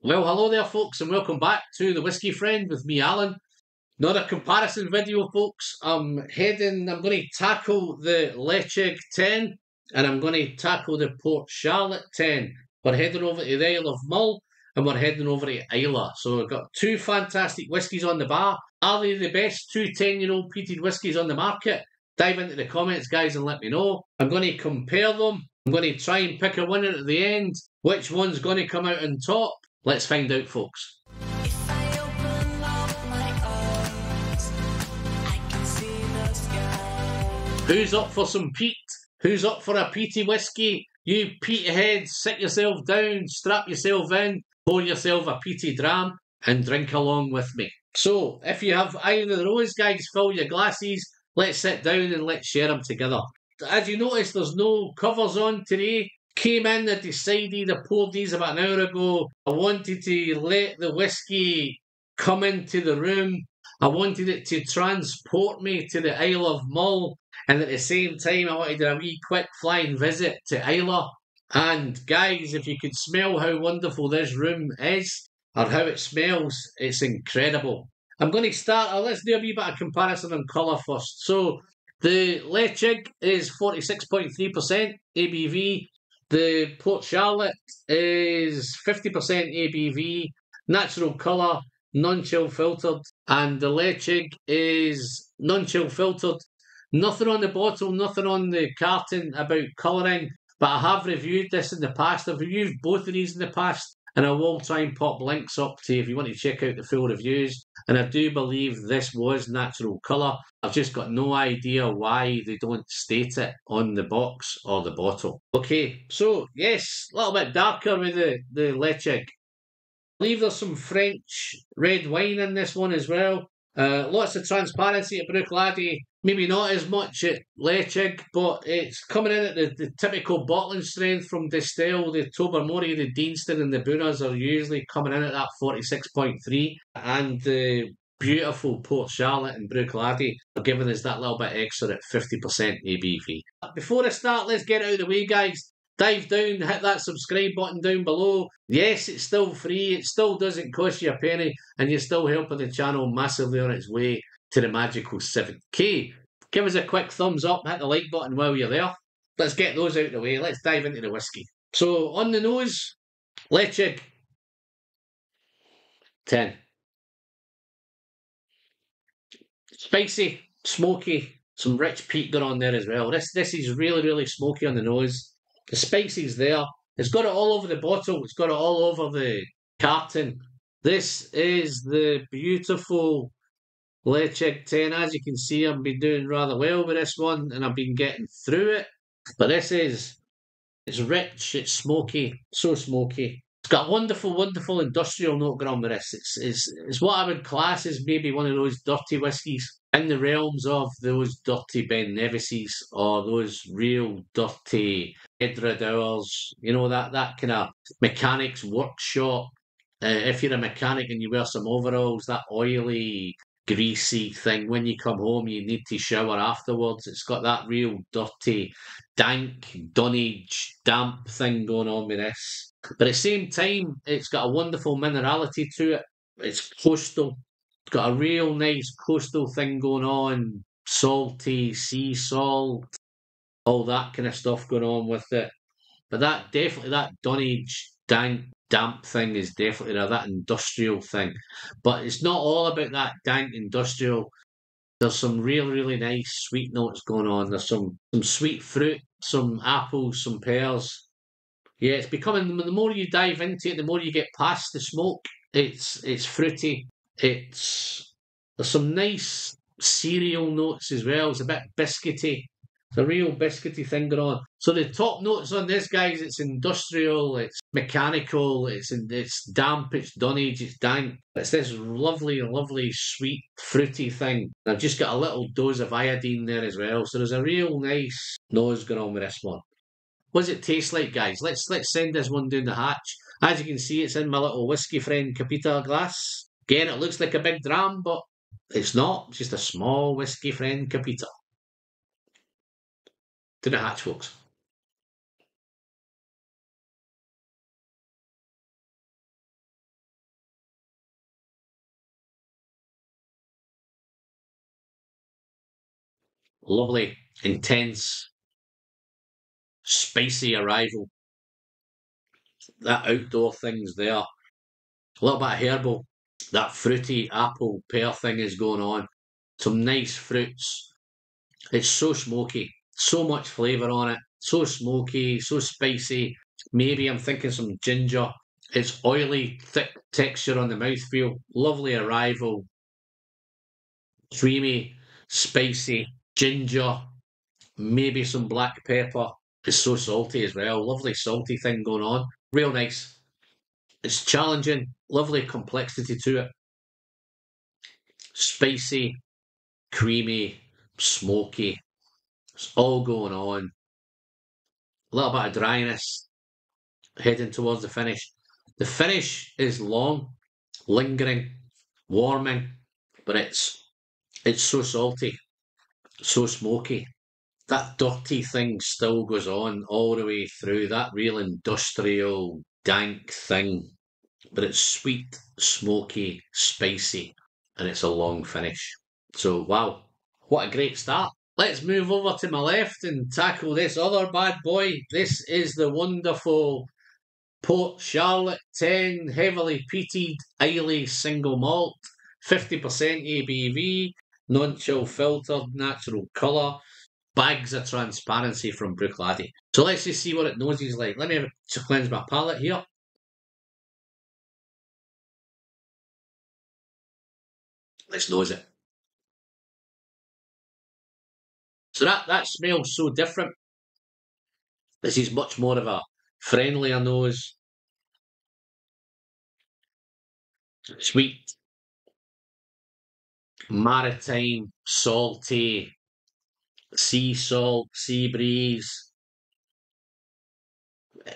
Well, hello there, folks, and welcome back to the Whiskey Friend with me, Alan. Not a comparison video, folks. I'm going to tackle the Ledaig 10 and I'm going to tackle the Port Charlotte 10. We're heading over to the Isle of Mull and we're heading over to Islay. So I've got two fantastic whiskies on the bar. Are they the best two 10-year-old peated whiskies on the market? Dive into the comments, guys, and let me know. I'm going to compare them. I'm going to try and pick a winner at the end. Which one's going to come out on top? Let's find out, folks. Who's up for some peat? Who's up for a peaty whiskey? You peat heads, sit yourself down, strap yourself in, pour yourself a peaty dram, and drink along with me. So, if you have either of those, guys, fill your glasses. Let's sit down and let's share them together. As you notice, there's no covers on today. Came in and decided, I poured these about an hour ago. I wanted to let the whiskey come into the room. I wanted it to transport me to the Isle of Mull. And at the same time, I wanted a wee quick flying visit to Islay. And guys, if you could smell how wonderful this room is, or how it smells, it's incredible. I'm going to start, let's do a wee bit of comparison on colour first. So, the Ledaig is 46.3% ABV. The Port Charlotte is 50% ABV, natural colour, non-chill filtered, and the Ledaig is non-chill filtered. Nothing on the bottle, nothing on the carton about colouring, but I have reviewed this in the past. I've reviewed both of these in the past, and I will try and pop links up to you if you want to check out the full reviews. And I do believe this was natural colour. I've just got no idea why they don't state it on the box or the bottle. Okay, so yes, a little bit darker with the Ledaig. I believe there's some French red wine in this one as well. Lots of transparency at Bruichladdich. Maybe not as much at Ledaig, but it's coming in at the typical bottling strength from Distill. The Tobermory, the Deanston and the Booners are usually coming in at that 46.3. And the beautiful Port Charlotte and Bruichladdich are giving us that little bit extra at 50% ABV. Before I start, let's get out of the way, guys. Dive down, hit that subscribe button down below. Yes, it's still free. It still doesn't cost you a penny. And you're still helping the channel massively on its way to the magical 7K. Give us a quick thumbs up, hit the like button while you're there. Let's get those out of the way. Let's dive into the whiskey. So, on the nose, Ledaig 10. Spicy, smoky, some rich peat going on there as well. This is really, really smoky on the nose. The spicy's there. It's got it all over the bottle. It's got it all over the carton. This is the beautiful Ledaig 10. As you can see, I've been doing rather well with this one and I've been getting through it. But it's rich, it's smoky, so smoky. It's got a wonderful, wonderful industrial note going on with this. It's what I would class as maybe one of those dirty whiskies in the realms of those dirty Ben Nevises or those real dirty Edred Hours, you know, that kind of mechanics workshop. If you're a mechanic and you wear some overalls, that oily, greasy thing, when you come home you need to shower afterwards. It's got that real dirty, dank, dunnage, damp thing going on with this. But at the same time, it's got a wonderful minerality to it. It's coastal. It's got a real nice coastal thing going on. Salty, sea salt, all that kind of stuff going on with it. But that definitely, that dunnage, dank, damp thing is definitely there, that industrial thing. But it's not all about that dank industrial. There's some really, really nice sweet notes going on. There's some sweet fruit, some apples, some pears. Yeah, it's becoming, the more you dive into it, the more you get past the smoke. It's fruity. There's some nice cereal notes as well. It's a bit biscuity. It's a real biscuity thing going on. So the top notes on this, guys, it's industrial, it's mechanical, it's damp, it's dunnage, it's dank. It's this lovely, lovely, sweet, fruity thing. And I've just got a little dose of iodine there as well. So there's a real nice nose going on with this one. What does it taste like, guys? Let's send this one down the hatch. As you can see, it's in my little Whiskey Friend Capita glass. Again, it looks like a big dram, but it's not. It's just a small Whiskey Friend Capita. To the hatch, folks. Lovely, intense, spicy arrival. That outdoor thing's there. A little bit of herbal. That fruity apple pear thing is going on. Some nice fruits. It's so smoky. So much flavour on it. So smoky, so spicy. Maybe I'm thinking some ginger. It's oily, thick texture on the mouthfeel. Lovely arrival. Creamy, spicy, ginger, maybe some black pepper. It's so salty as well. Lovely salty thing going on. Real nice. It's challenging. Lovely complexity to it. Spicy, creamy, smoky. It's all going on. A little bit of dryness heading towards the finish. The finish is long, lingering, warming, but it's so salty, so smoky. That dirty thing still goes on all the way through. That real industrial, dank thing. But it's sweet, smoky, spicy, and it's a long finish. So, wow, what a great start. Let's move over to my left and tackle this other bad boy. This is the wonderful Port Charlotte 10 heavily peated Islay single malt, 50% ABV, non-chill filtered, natural colour, bags of transparency from Bruichladdich. So let's just see what it noses like. Let me have to cleanse my palate here. Let's nose it. So that smells so different. This is much more of a friendlier nose. Sweet, maritime, salty, sea salt, sea breeze.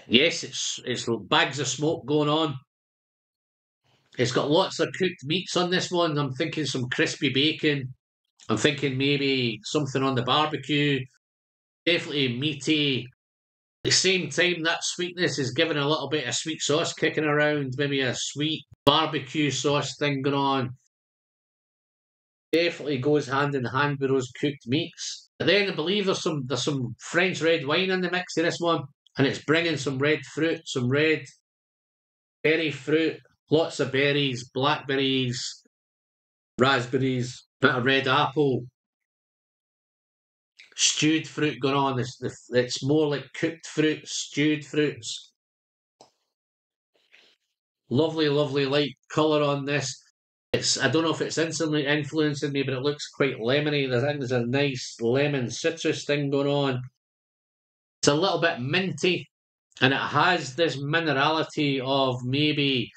Yes, it's bags of smoke going on. It's got lots of cooked meats on this one. I'm thinking some crispy bacon. I'm thinking maybe something on the barbecue. Definitely meaty. At the same time, that sweetness is giving a little bit of sweet sauce kicking around. Maybe a sweet barbecue sauce thing going on. Definitely goes hand in hand with those cooked meats. But then I believe there's some French red wine in the mix of this one, and it's bringing some red fruit, some red berry fruit, lots of berries, blackberries, raspberries, bit of red apple, stewed fruit going on. It's more like cooked fruit, stewed fruits. Lovely, lovely light colour on this. I don't know if it's instantly influencing me, but it looks quite lemony. I think there's a nice lemon citrus thing going on. It's a little bit minty, and it has this minerality of maybe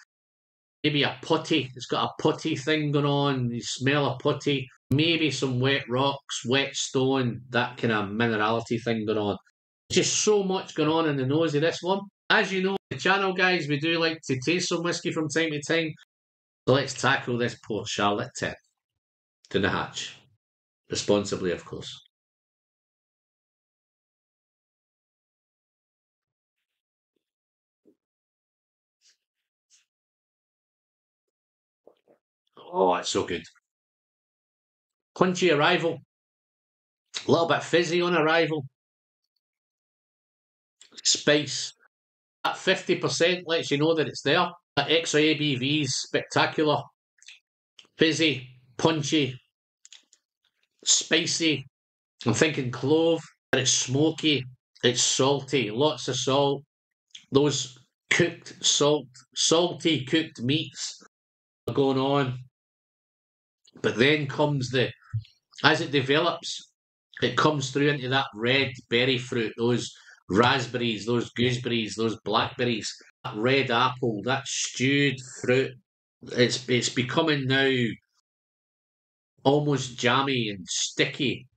a putty. It's got a putty thing going on. You smell a putty. Maybe some wet rocks, wet stone, that kind of minerality thing going on. Just so much going on in the nose of this one. As you know, the channel, guys, we do like to taste some whiskey from time to time. So let's tackle this Port Charlotte 10 to the hatch. Responsibly, of course. Oh, it's so good. Punchy arrival. A little bit fizzy on arrival. Spice. That 50% lets you know that it's there. That extra ABV is spectacular. Fizzy, punchy, spicy. I'm thinking clove. And it's smoky. It's salty. Lots of salt. Those salty cooked meats are going on. But then comes as it develops, it comes through into that red berry fruit, those raspberries, those gooseberries, those blackberries, that red apple, that stewed fruit. It's becoming now almost jammy and sticky,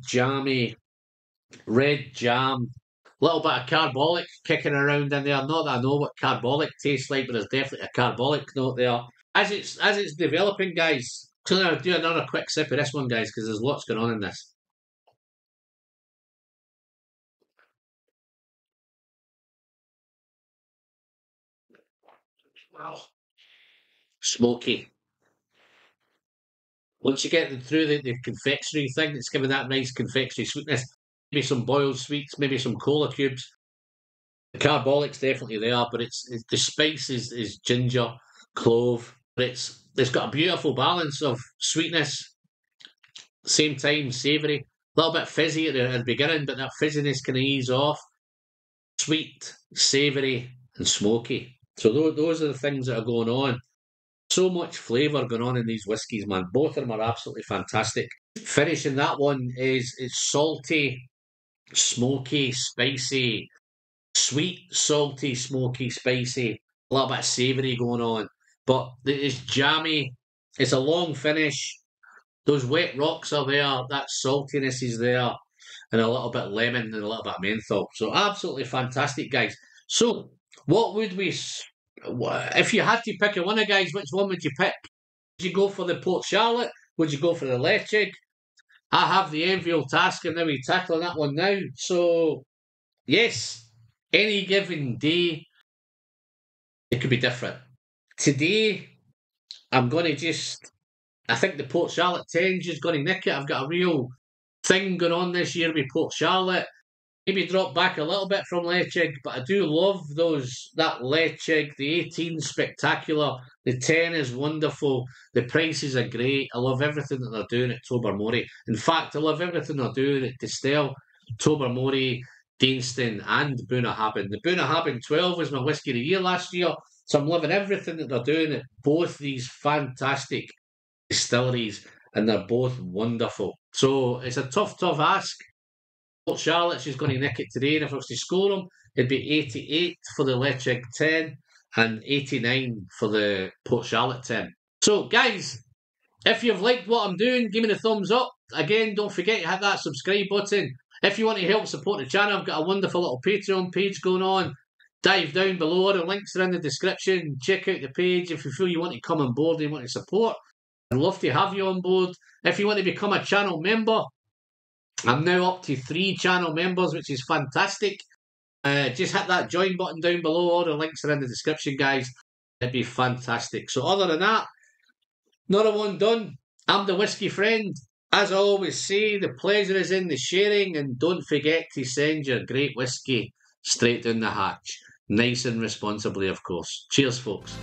jammy, red jam. Little bit of carbolic kicking around in there. Not that I know what carbolic tastes like, but there's definitely a carbolic note there. As it's developing, guys. So now do another quick sip of this one, guys, because there's lots going on in this. Wow. Smoky. Once you get through the confectionery thing, it's giving that nice confectionery sweetness. Maybe some boiled sweets, maybe some cola cubes. The carbolic's definitely there, but it's the spice is ginger, clove. But it's got a beautiful balance of sweetness, same time savoury, a little bit fizzy at the beginning, but that fizziness can ease off. Sweet, savoury, and smoky. So those are the things that are going on. So much flavour going on in these whiskies, man. Both of them are absolutely fantastic. Finishing that one is it's salty, smoky, spicy, sweet, salty, smoky, spicy, a little bit of savoury going on. But it's jammy. It's a long finish. Those wet rocks are there. That saltiness is there. And a little bit lemon and a little bit of menthol. So absolutely fantastic, guys. So what would we... If you had to pick a winner, guys, which one would you pick? Would you go for the Port Charlotte? Would you go for the Ledaig? I have the enviable task and now we're tackling that one now. So, yes, any given day, it could be different. Today, I'm going to I think the Port Charlotte 10 is going to nick it. I've got a real thing going on this year with Port Charlotte. Maybe drop back a little bit from Ledaig, but I do love that Ledaig, the 18 spectacular, the 10 is wonderful, the prices are great. I love everything that they're doing at Tobermory. In fact, I love everything they're doing at Distell, Tobermory, Deanston and Bunnahabhain. The Bunnahabhain 12 was my whisky of the year last year, so I'm loving everything that they're doing at both these fantastic distilleries, and they're both wonderful. So it's a tough ask. Port Charlotte, she's going to nick it today, and if I was to score them, it'd be 88 for the Ledaig 10 and 89 for the Port Charlotte 10. So, guys, if you've liked what I'm doing, give me the thumbs up. Again, don't forget to hit that subscribe button. If you want to help support the channel, I've got a wonderful little Patreon page going on. Dive down below, the links are in the description. Check out the page if you feel you want to come on board and you want to support. I'd love to have you on board. If you want to become a channel member, I'm now up to 3 channel members, which is fantastic. Just hit that join button down below. All the links are in the description, guys. It'd be fantastic. So other than that, another one done. I'm the Whiskey Friend. As I always say, the pleasure is in the sharing, and don't forget to send your great whiskey straight down the hatch. Nice and responsibly, of course. Cheers, folks.